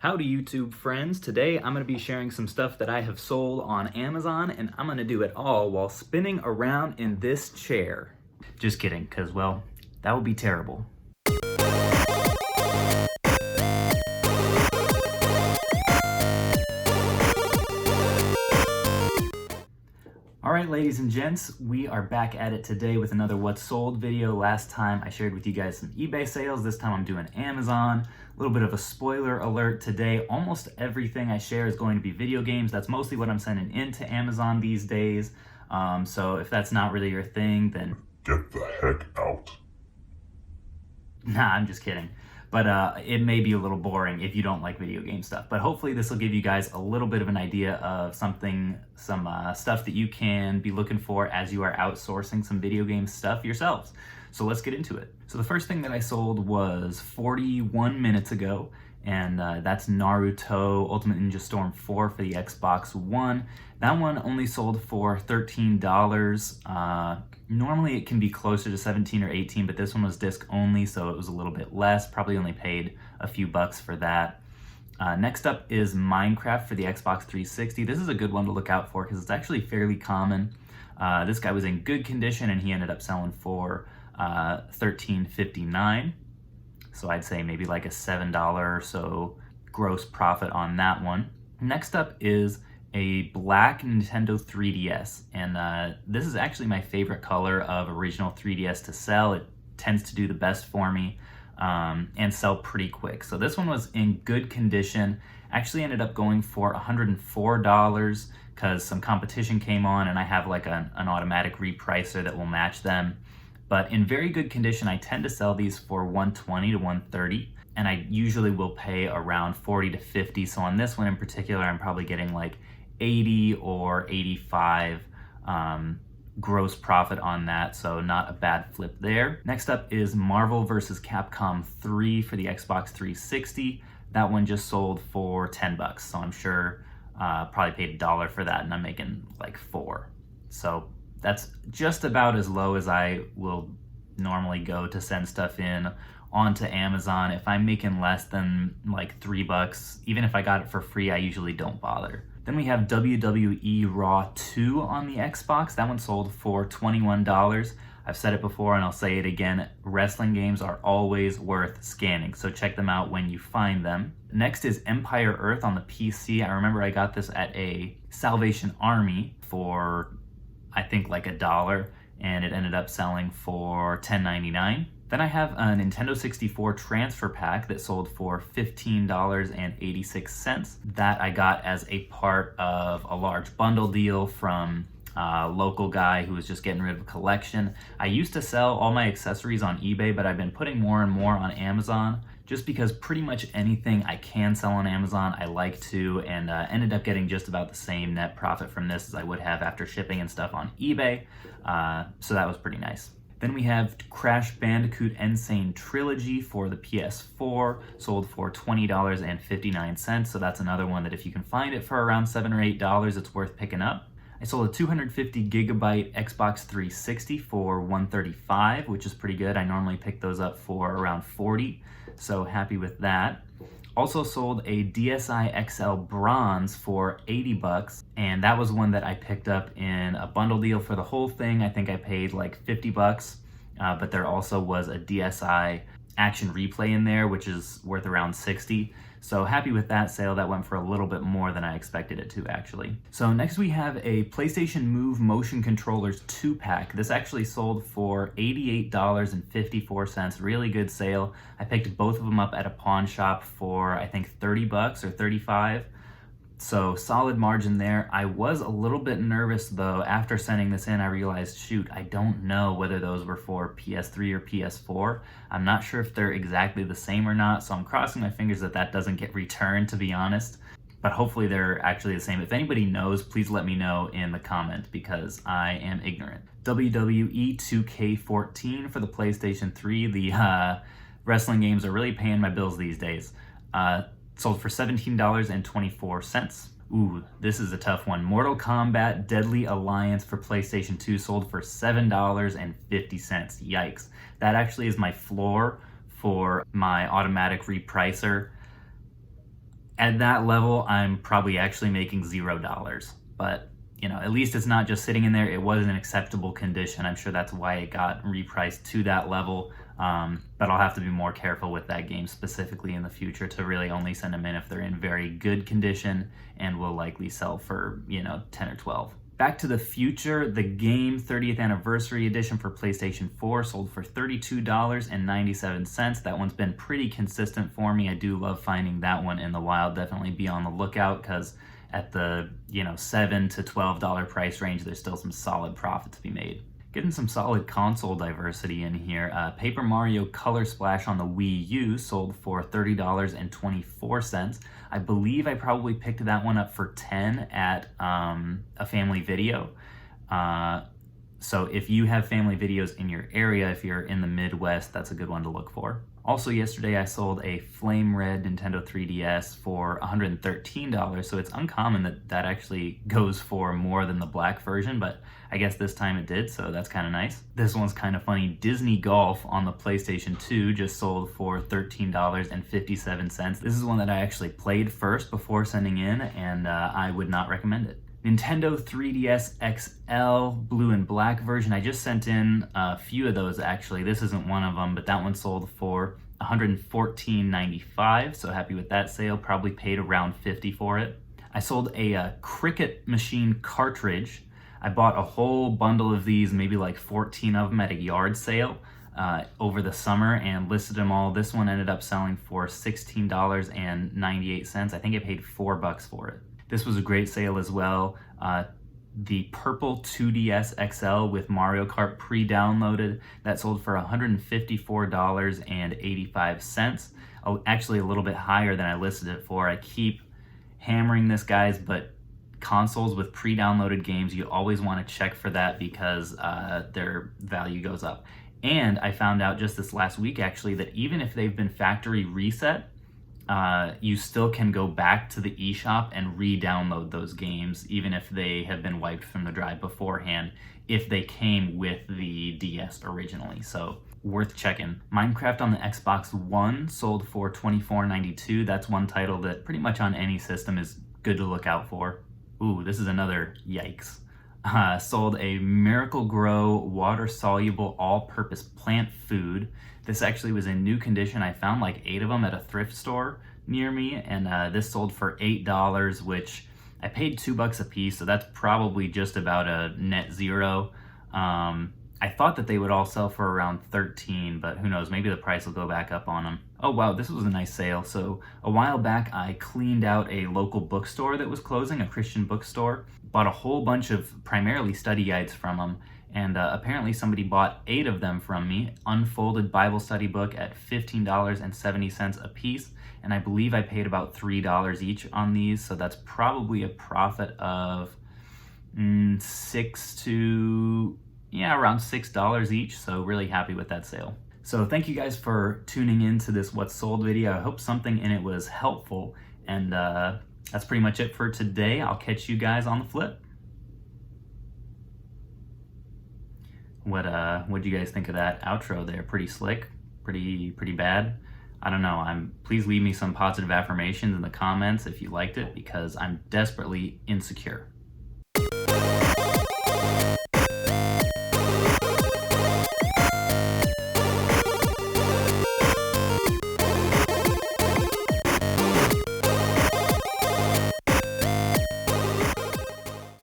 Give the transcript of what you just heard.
Howdy YouTube friends, today I'm going to be sharing some stuff that I have sold on Amazon, and I'm going to do it all while spinning around in this chair. Just kidding, because well, that would be terrible. Alright ladies and gents, we are back at it today with another What's Sold video. Last time I shared with you guys some eBay sales, this time I'm doing Amazon. A little bit of a spoiler alert today, almost everything I share is going to be video games. That's mostly what I'm sending into Amazon these days. So if that's not really your thing, then get the heck out. Nah, I'm just kidding. But it may be a little boring if you don't like video game stuff. But hopefully this will give you guys a little bit of an idea of some stuff that you can be looking for as you are outsourcing some video game stuff yourselves. So let's get into it. So the first thing that I sold was 41 minutes ago, and that's Naruto Ultimate Ninja Storm 4 for the Xbox One. That one only sold for $13. Normally it can be closer to 17 or 18, but this one was disc only, so it was a little bit less. Probably only paid a few bucks for that. Next up is Minecraft for the Xbox 360. This is a good one to look out for because it's actually fairly common. This guy was in good condition and he ended up selling for $13.59. So I'd say maybe like a $7 or so gross profit on that one. Next up is a black Nintendo 3DS, and this is actually my favorite color of original 3DS to sell. It tends to do the best for me and sell pretty quick. So this one was in good condition. Actually ended up going for $104 because some competition came on and I have like an automatic repricer that will match them. But in very good condition, I tend to sell these for $120 to $130, and I usually will pay around $40 to $50. So on this one in particular, I'm probably getting like 80 or 85 gross profit on that, so not a bad flip there. Next up is Marvel vs. Capcom 3 for the Xbox 360. That one just sold for 10 bucks, so I'm sure probably paid $1 for that, and I'm making like 4. So that's just about as low as I will normally go to send stuff in onto Amazon. If I'm making less than like 3 bucks, even if I got it for free, I usually don't bother. Then we have WWE Raw 2 on the Xbox. That one sold for $21. I've said it before and I'll say it again, wrestling games are always worth scanning, so check them out when you find them. Next is Empire Earth on the PC. I remember I got this at a Salvation Army for I think like $1, and it ended up selling for $10.99. Then I have a Nintendo 64 transfer pack that sold for $15.86. That I got as a part of a large bundle deal from a local guy who was just getting rid of a collection. I used to sell all my accessories on eBay, but I've been putting more and more on Amazon just because pretty much anything I can sell on Amazon I like to, and ended up getting just about the same net profit from this as I would have after shipping and stuff on eBay. So that was pretty nice. Then we have Crash Bandicoot N. Sane Trilogy for the PS4, sold for $20.59. So that's another one that if you can find it for around $7 or $8, it's worth picking up. I sold a 250 gigabyte Xbox 360 for $135, which is pretty good. I normally pick those up for around $40, so happy with that. Also sold a DSi XL Bronze for 80 bucks, and that was one that I picked up in a bundle deal for the whole thing. I think I paid like 50 bucks, but there also was a DSi Action Replay in there, which is worth around 60. So happy with that sale. That went for a little bit more than I expected it to, actually. So next we have a PlayStation Move Motion Controllers 2-pack. This actually sold for $88.54. Really good sale. I picked both of them up at a pawn shop for I think 30 bucks or 35. So solid margin there. I was a little bit nervous though. After sending this in, I realized, shoot, I don't know whether those were for PS3 or PS4. I'm not sure if they're exactly the same or not, so I'm crossing my fingers that that doesn't get returned, to be honest. But hopefully they're actually the same. If anybody knows, please let me know in the comment because I am ignorant. WWE 2K14 for the PlayStation 3. The wrestling games are really paying my bills these days. Sold for $17.24. Ooh, this is a tough one. Mortal Kombat Deadly Alliance for PlayStation 2 sold for $7.50. Yikes. That actually is my floor for my automatic repricer. At that level, I'm probably actually making $0. But, you know, at least it's not just sitting in there. It was in acceptable condition. I'm sure that's why it got repriced to that level. But I'll have to be more careful with that game specifically in the future to really only send them in if they're in very good condition and will likely sell for, you know, 10 or 12. Back to the Future, the game 30th Anniversary Edition for PlayStation 4 sold for $32.97. That one's been pretty consistent for me. I do love finding that one in the wild. Definitely be on the lookout because at the, you know, $7 to $12 price range, there's still some solid profit to be made. Getting some solid console diversity in here. Paper Mario Color Splash on the Wii U sold for $30.24. I believe I probably picked that one up for $10 at a Family Video. So if you have Family Videos in your area, if you're in the Midwest, that's a good one to look for. Also yesterday I sold a Flame Red Nintendo 3DS for $113, so it's uncommon that that actually goes for more than the black version, but I guess this time it did, so that's kind of nice. This one's kind of funny. Disney Golf on the PlayStation 2 just sold for $13.57. This is one that I actually played first before sending in, and I would not recommend it. Nintendo 3DS XL blue and black version. I just sent in a few of those actually. This isn't one of them, but that one sold for $114.95, so happy with that sale. Probably paid around $50 for it. I sold a Cricket Machine cartridge. I bought a whole bundle of these, maybe like 14 of them at a yard sale over the summer and listed them all. This one ended up selling for $16.98. I think I paid $4 for it. This was a great sale as well. The purple 2DS XL with Mario Kart pre-downloaded, that sold for $154.85. Oh, actually a little bit higher than I listed it for. I keep hammering this, guys, but consoles with pre-downloaded games, you always want to check for that because their value goes up. And I found out just this last week actually that even if they've been factory reset, you still can go back to the eShop and re-download those games, even if they have been wiped from the drive beforehand, if they came with the DS originally. So worth checking. Minecraft on the Xbox One sold for $24.92. That's one title that pretty much on any system is good to look out for. Ooh, this is another yikes. Sold a Miracle Grow water-soluble all-purpose plant food. This actually was in new condition. I found like 8 of them at a thrift store near me, and this sold for $8, which I paid $2 a piece, so that's probably just about a net zero. I thought that they would all sell for around $13, but who knows, maybe the price will go back up on them. Oh wow, this was a nice sale. So a while back I cleaned out a local bookstore that was closing, a Christian bookstore, bought a whole bunch of primarily study guides from them, and apparently somebody bought 8 of them from me, unfolded Bible study book at $15.70 a piece, and I believe I paid about $3 each on these, so that's probably a profit of around $6 each, so really happy with that sale. So thank you guys for tuning in to this What's Sold video. I hope something in it was helpful, and that's pretty much it for today. I'll catch you guys on the flip. What'd you guys think of that outro there? Pretty slick, pretty bad. I don't know. Please leave me some positive affirmations in the comments if you liked it, because I'm desperately insecure.